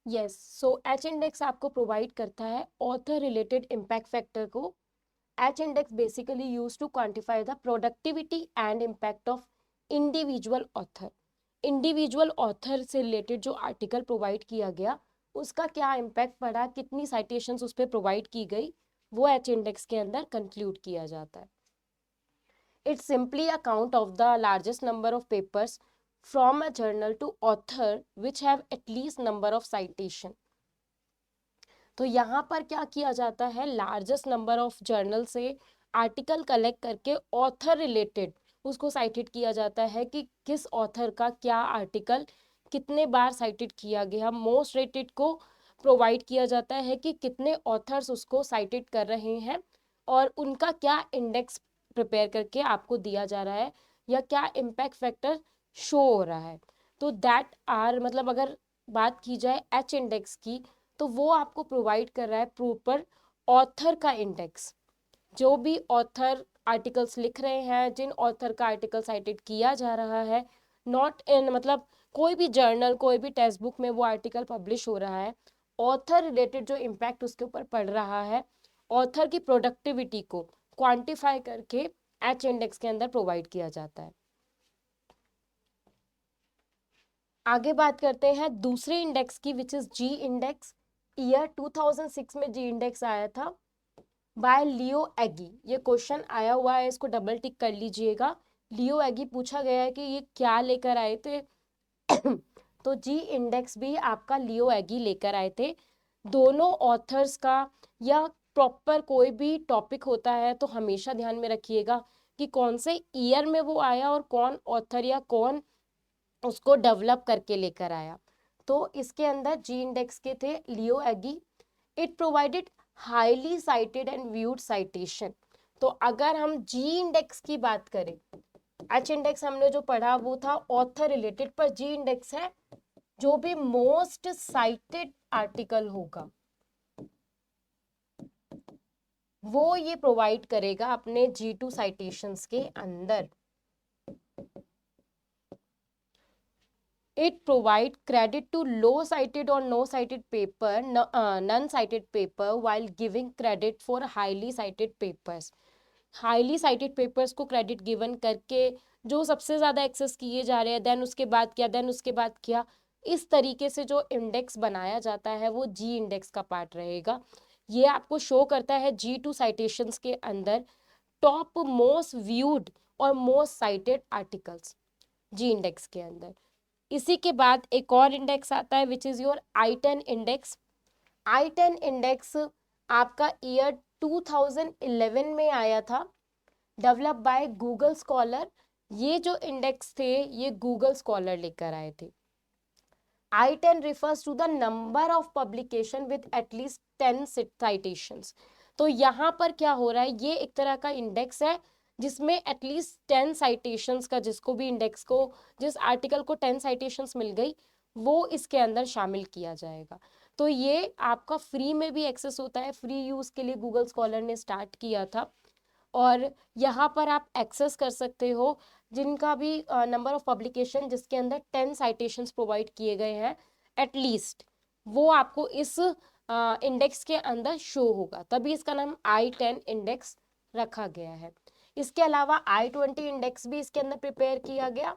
Yes, so H index आपको provide करता है ऑथर रिलेटेड इम्पैक्ट फैक्टर को। H index basically use to quantify the productivity and impact of individual author. Individual author से related जो article provide किया गया उसका क्या इम्पैक्ट पड़ा, कितनी साइटेशंस उस पर प्रोवाइड की गई, वो एच इंडेक्स के अंदर कंक्लूड किया जाता है। It's simply a count of the largest number of papers from a journal to author which have at least number of citation। तो यहाँ पर क्या किया जाता है, लार्जेस्ट नंबर ऑफ जर्नल से आर्टिकल कलेक्ट करके ऑथर रिलेटेड उसको साइटेड किया जाता है कि किस ऑथर का क्या आर्टिकल कितने बार साइटेड किया गया। मोस्ट रेटेड को प्रोवाइड किया जाता है कि कितने ऑथर्स उसको साइटेड कर रहे हैं और उनका क्या इंडेक्स प्रिपेयर करके आपको दिया जा रहा है या क्या इम्पैक्ट फैक्टर शो हो रहा है। तो दैट आर मतलब अगर बात की जाए एच इंडेक्स की, तो वो आपको प्रोवाइड कर रहा है प्रॉपर ऑथर का इंडेक्स। जो भी ऑथर आर्टिकल्स लिख रहे हैं, जिन ऑथर का आर्टिकल साइटेड किया जा रहा है, नॉट इन मतलब कोई भी जर्नल कोई भी टेक्स्ट बुक में वो आर्टिकल पब्लिश हो रहा है, ऑथर रिलेटेड जो इम्पैक्ट उसके ऊपर पड़ रहा है, ऑथर की प्रोडक्टिविटी को क्वांटिफाई करके एच इंडेक्स के अंदर प्रोवाइड किया जाता है। आगे बात करते हैं दूसरे इंडेक्स की which is G index. Year 2006 में जी इंडेक्स आया था बाय लियो एगी। ये क्वेश्चन आया हुआ है, इसको डबल टिक कर लीजिएगा। लियो एगी पूछा गया है कि ये क्या लेकर आए थे तो जी इंडेक्स भी आपका लियो एगी लेकर आए थे। दोनों ऑथर्स का या प्रॉपर कोई भी टॉपिक होता है तो हमेशा ध्यान में रखिएगा कि कौन से ईयर में वो आया और कौन ऑथर या कौन उसको डेवलप करके लेकर आया। तो इसके अंदर जी इंडेक्स के the Leo Egghe. It provided highly cited and viewed citation. तो अगर हम जी इंडेक्स की बात करें, एच इंडेक्स हमने जो पढ़ा वो था ऑथर रिलेटेड, पर जी इंडेक्स है जो भी मोस्ट साइटेड आर्टिकल होगा वो ये प्रोवाइड करेगा अपने G2 साइटेशंस के अंदर। It provide credit to low cited or no cited paper, none cited paper while giving credit for highly cited papers। Highly cited papers को क्रेडिट गिवन करके जो सबसे ज़्यादा एक्सेस किए जा रहे हैं, देन उसके बाद क्या, देन उसके बाद क्या, इस तरीके से जो इंडेक्स बनाया जाता है वो जी इंडेक्स का पार्ट रहेगा। ये आपको शो करता है G2 साइटेशंस के अंदर टॉप मोस्ट व्यूड और मोस्ट साइटेड आर्टिकल्स जी इंडेक्स के अंदर। इसी के बाद एक और इंडेक्स आता है which is your I10 index. I10 index आपका ईयर 2011 में आया था, डेवलप बाय गूगल स्कॉलर। ये जो इंडेक्स थे ये गूगल स्कॉलर लेकर आए थे। I10 refers to the number of publication with at least 10 citations। तो यहाँ पर क्या हो रहा है, ये एक तरह का इंडेक्स है जिसमें एटलीस्ट 10 साइटेशंस का, जिसको भी इंडेक्स को जिस आर्टिकल को 10 साइटेशंस मिल गई वो इसके अंदर शामिल किया जाएगा। तो ये आपका फ्री में भी एक्सेस होता है, फ्री यूज़ के लिए गूगल स्कॉलर ने स्टार्ट किया था और यहाँ पर आप एक्सेस कर सकते हो जिनका भी नंबर ऑफ पब्लिकेशन जिसके अंदर 10 साइटेशंस प्रोवाइड किए गए हैं एटलीस्ट, वो आपको इस इंडेक्स के अंदर शो होगा, तभी इसका नाम I10 इंडेक्स रखा गया है। इसके अलावा I20 इंडेक्स भी इसके अंदर प्रिपेयर किया गया।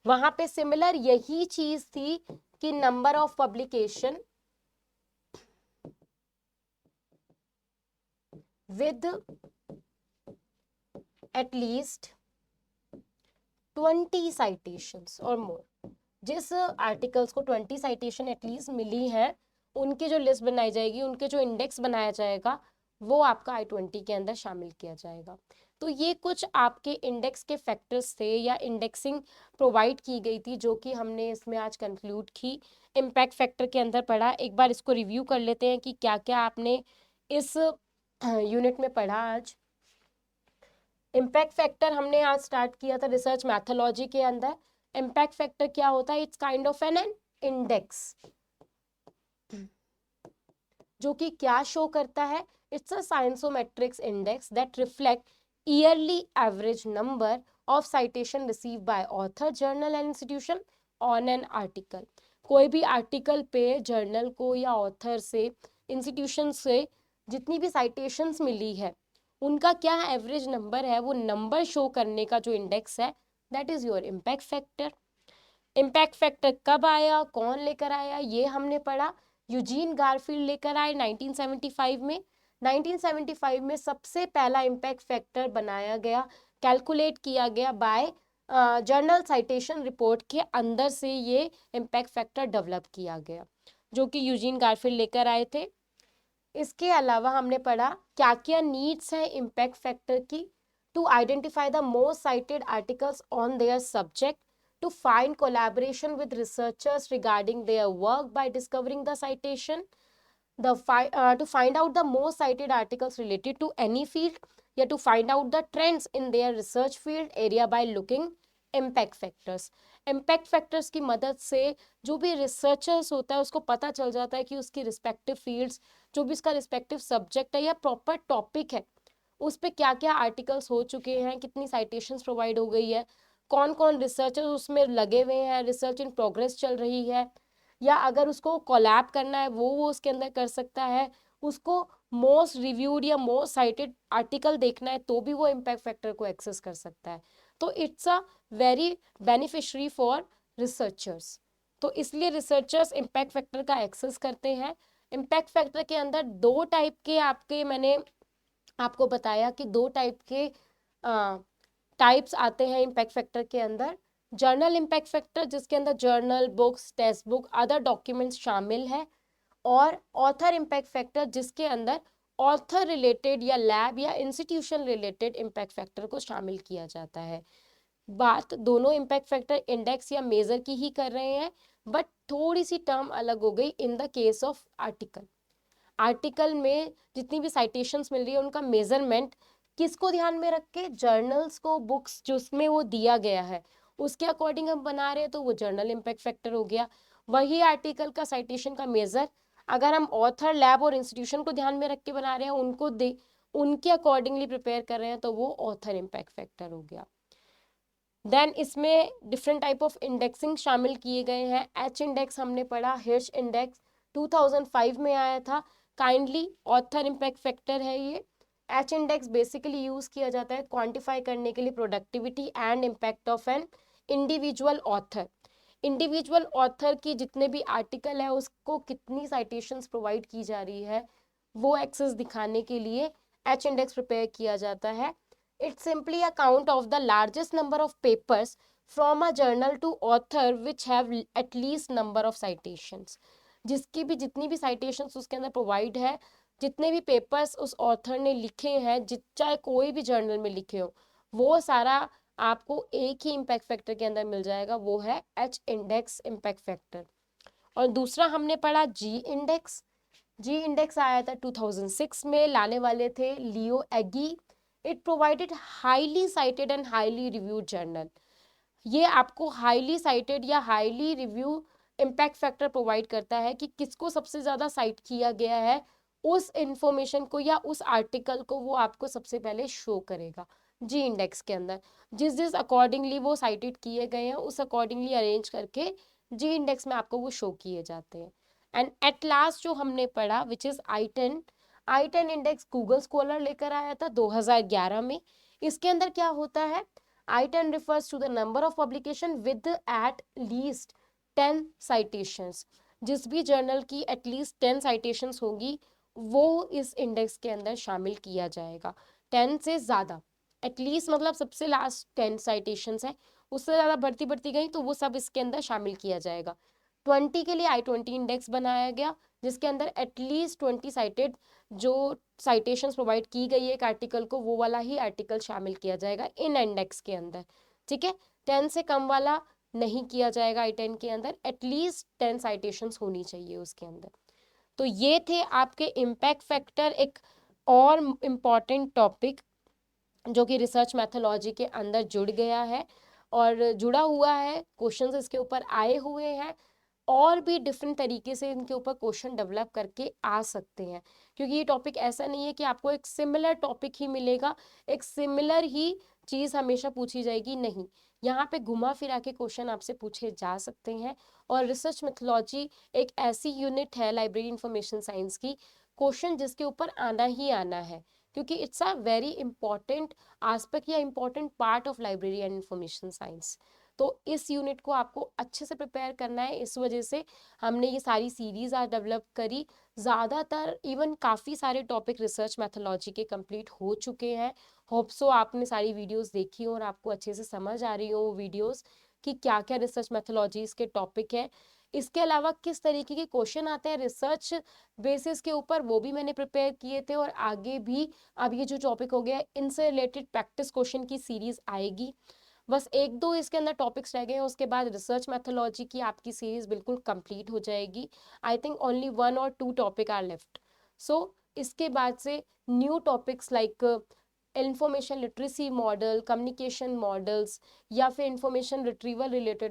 वहां पे सिमिलर यही चीज थी कि number of publication with at least 20 citations और मोर। जिस आर्टिकल्स को 20 साइटेशन एटलीस्ट मिली है उनकी जो लिस्ट बनाई जाएगी, उनके जो इंडेक्स बनाया जाएगा वो आपका I20 के अंदर शामिल किया जाएगा। तो ये कुछ आपके इंडेक्स के फैक्टर्स थे या इंडेक्सिंग प्रोवाइड की गई थी जो कि हमने इसमें आज कंक्लूड की, इम्पैक्ट फैक्टर के अंदर पढ़ा। एक बार इसको रिव्यू कर लेते हैं कि क्या क्या आपने इस यूनिट में पढ़ा आज। इम्पैक्ट फैक्टर हमने आज स्टार्ट किया था रिसर्च मैथोलॉजी के अंदर। इम्पैक्ट फैक्टर क्या होता है, it's kind of an index जो कि क्या शो करता है, it's a scientometrics index that reflect yearly average number of citation receive by author, journal and institution on an article. कोई भी आर्टिकल पे जर्नल को या ऑथर से, इंस्टीट्यूशन से जितनी भी साइटेशंस मिली है उनका क्या एवरेज नंबर है, वो नंबर शो करने का जो इंडेक्स है, that is your impact factor. Impact factor कब आया, कौन लेकर आया, ये हमने पढ़ा। यूजीन गारफील्ड लेकर आए 1975 में। 1975 में सबसे पहला इम्पैक्ट फैक्टर बनाया गया, कैलकुलेट किया गया बाय जर्नल साइटेशन रिपोर्ट के अंदर से ये इम्पैक्ट फैक्टर डेवलप किया गया, जो कि यूजीन गारफील्ड लेकर आए थे। इसके अलावा हमने पढ़ा क्या क्या नीड्स है इम्पैक्ट फैक्टर की, to identify the most cited articles on their subject, to find collaboration with researchers regarding their work by discovering the citation, to find out the most cited articles related to any field, या to find out the trends in their research field area by looking impact factors. impact factors की मदद से जो भी researchers होता है उसको पता चल जाता है कि उसकी रिस्पेक्टिव फील्ड्स, जो भी इसका रिस्पेक्टिव सब्जेक्ट है या प्रॉपर टॉपिक है, उस पर क्या क्या आर्टिकल्स हो चुके हैं, कितनी साइटेशंस प्रोवाइड हो गई है, कौन कौन रिसर्चर्स उसमें लगे हुए हैं, रिसर्च इन प्रोग्रेस चल रही है, या अगर उसको कोलैब करना है वो उसके अंदर कर सकता है, उसको मोस्ट रिव्यूड या मोस्ट साइटेड आर्टिकल देखना है तो भी वो इम्पैक्ट फैक्टर को एक्सेस कर सकता है। तो it's a very beneficiary for researchers. तो इसलिए रिसर्चर्स इम्पैक्ट फैक्टर का एक्सेस करते हैं। इम्पैक्ट फैक्टर के अंदर दो टाइप के आपके, मैंने आपको बताया कि दो टाइप के टाइप्स आते हैं इम्पैक्ट फैक्टर के अंदर। जर्नल इम्पैक्ट फैक्टर जिसके अंदर journal, books, text book, other documents शामिल है, और ऑथर इम्पैक्ट फैक्टर जिसके अंदर ऑथर रिलेटेड या लैब या इंस्टीट्यूशन रिलेटेड इम्पैक्ट फैक्टर को शामिल किया जाता है। बात दोनों इम्पैक्ट फैक्टर इंडेक्स या मेजर की ही कर रहे हैं, बट थोड़ी सी टर्म अलग हो गई in the case of article. Article में जितनी भी साइटेशंस मिल रही है उनका मेजरमेंट किसको ध्यान में रख के, जर्नल्स को, बुक्स जिसमें वो दिया गया है उसके अकॉर्डिंग हम बना रहे हैं तो वो जर्नल इम्पैक्ट फैक्टर हो गया। वही आर्टिकल का साइटेशन का मेजर अगर हम ऑथर, लैब और इंस्टीट्यूशन को ध्यान में रख के बना रहे हैं, उनको दे उनके अकॉर्डिंगली प्रिपेयर कर रहे हैं तो वो ऑथर इम्पैक्ट फैक्टर हो गया। देन इसमें डिफरेंट टाइप ऑफ इंडेक्सिंग शामिल किए गए हैं। एच इंडेक्स हमने पढ़ा, हिर्श इंडेक्स 2005 में आया था, काइंडली ऑथर इम्पैक्ट फैक्टर है ये। एच इंडेक्स बेसिकली यूज किया जाता है क्वांटिफाई करने के लिए productivity and impact of an individual author. Individual author की जितने भी आर्टिकल है उसको कितनी साइटेशंस प्रोवाइड की जा रही है वो एक्सेस दिखाने के लिए एच इंडेक्स प्रिपेयर किया जाता है। It's simply a count of the largest number of papers from a journal to author which have at least number of citations. जिसकी भी जितनी भी citations उसके अंदर प्रोवाइड है, जितने भी पेपर्स उस ऑथर ने लिखे हैं, चाहे कोई भी जर्नल में लिखे हो, वो सारा आपको एक ही इम्पैक्ट फैक्टर के अंदर मिल जाएगा, वो है एच इंडेक्स इम्पैक्ट फैक्टर। और दूसरा हमने पढ़ा जी इंडेक्स। जी इंडेक्स आया था 2006 में, लाने वाले the Leo Egghe. It provided highly cited and highly reviewed journal. ये आपको हाईली साइटेड या highly review impact factor provide करता है कि किसको सबसे ज़्यादा साइट किया गया है, उस इंफॉर्मेशन को या उस आर्टिकल को वो आपको सबसे पहले शो करेगा जी इंडेक्स के अंदर। जिस जिस अकॉर्डिंगली वो साइटेड किए गए हैं उस अकॉर्डिंगली अरेंज करके जी इंडेक्स में आपको वो शो किए जाते हैं। एंड एट लास्ट जो हमने पढ़ा which is I10। I10 index Google scholar लेकर आया था 2011 में। इसके अंदर क्या होता है, I10 refers to the number of publication with at least 10 citations। जिस भी जर्नल की एटलीस्ट 10 citations होगी वो इस इंडेक्स के अंदर शामिल किया जाएगा। 10 से ज़्यादा, एटलीस्ट मतलब सबसे लास्ट 10 citations है, उससे ज़्यादा बढ़ती बढ़ती गई तो वो सब इसके अंदर शामिल किया जाएगा। 20 के लिए I20 इंडेक्स बनाया गया जिसके अंदर एटलीस्ट 20 साइटेड जो साइटेशंस प्रोवाइड की गई है एक आर्टिकल को, वो वाला ही आर्टिकल शामिल किया जाएगा इन इंडेक्स के अंदर। ठीक है, 10 से कम वाला नहीं किया जाएगा I10 के अंदर, एटलीस्ट 10 साइटेशंस होनी चाहिए उसके अंदर। तो ये थे आपके इम्पैक्ट फैक्टर, एक और इम्पॉर्टेंट टॉपिक जो कि रिसर्च मैथोलॉजी के अंदर जुड़ गया है और जुड़ा हुआ है, क्वेश्चंस इसके ऊपर आए हुए हैं, और भी डिफरेंट तरीके से इनके ऊपर क्वेश्चन डेवलप करके आ सकते हैं, क्योंकि ये टॉपिक ऐसा नहीं है कि आपको एक सिमिलर टॉपिक ही मिलेगा, एक सिमिलर ही चीज़ हमेशा पूछी जाएगी, नहीं। यहाँ पे घुमा फिरा के क्वेश्चन आपसे पूछे जा सकते हैं। और रिसर्च मेथोलॉजी एक ऐसी यूनिट है लाइब्रेरी इंफॉर्मेशन साइंस की, क्वेश्चन जिसके ऊपर आना ही आना है, क्योंकि it's a very important aspect या important part of library and information science. तो इस यूनिट को आपको अच्छे से प्रिपेयर करना है, इस वजह से हमने ये सारी सीरीज आज डेवलप करी। ज़्यादातर इवन काफ़ी सारे टॉपिक रिसर्च मैथोलॉजी के कंप्लीट हो चुके हैं। होप सो आपने सारी वीडियोस देखी हो और आपको अच्छे से समझ आ रही हो वो वीडियोस कि क्या क्या रिसर्च मैथोलॉजीज के टॉपिक है। इसके अलावा किस तरीके के क्वेश्चन आते हैं रिसर्च बेसिस के ऊपर, वो भी मैंने प्रिपेयर किए थे। और आगे भी अब ये जो टॉपिक हो गया इनसे रिलेटेड प्रैक्टिस क्वेश्चन की सीरीज आएगी। बस एक दो इसके अंदर टॉपिक्स रह गए हैं, उसके बाद रिसर्च मैथोलॉजी की आपकी सीरीज बिल्कुल कंप्लीट हो जाएगी। I think only 1 or 2 topic are left. So इसके बाद से new topics like information literacy model, communication models, या फिर इंफॉर्मेशन रिट्रीवल रिलेटेड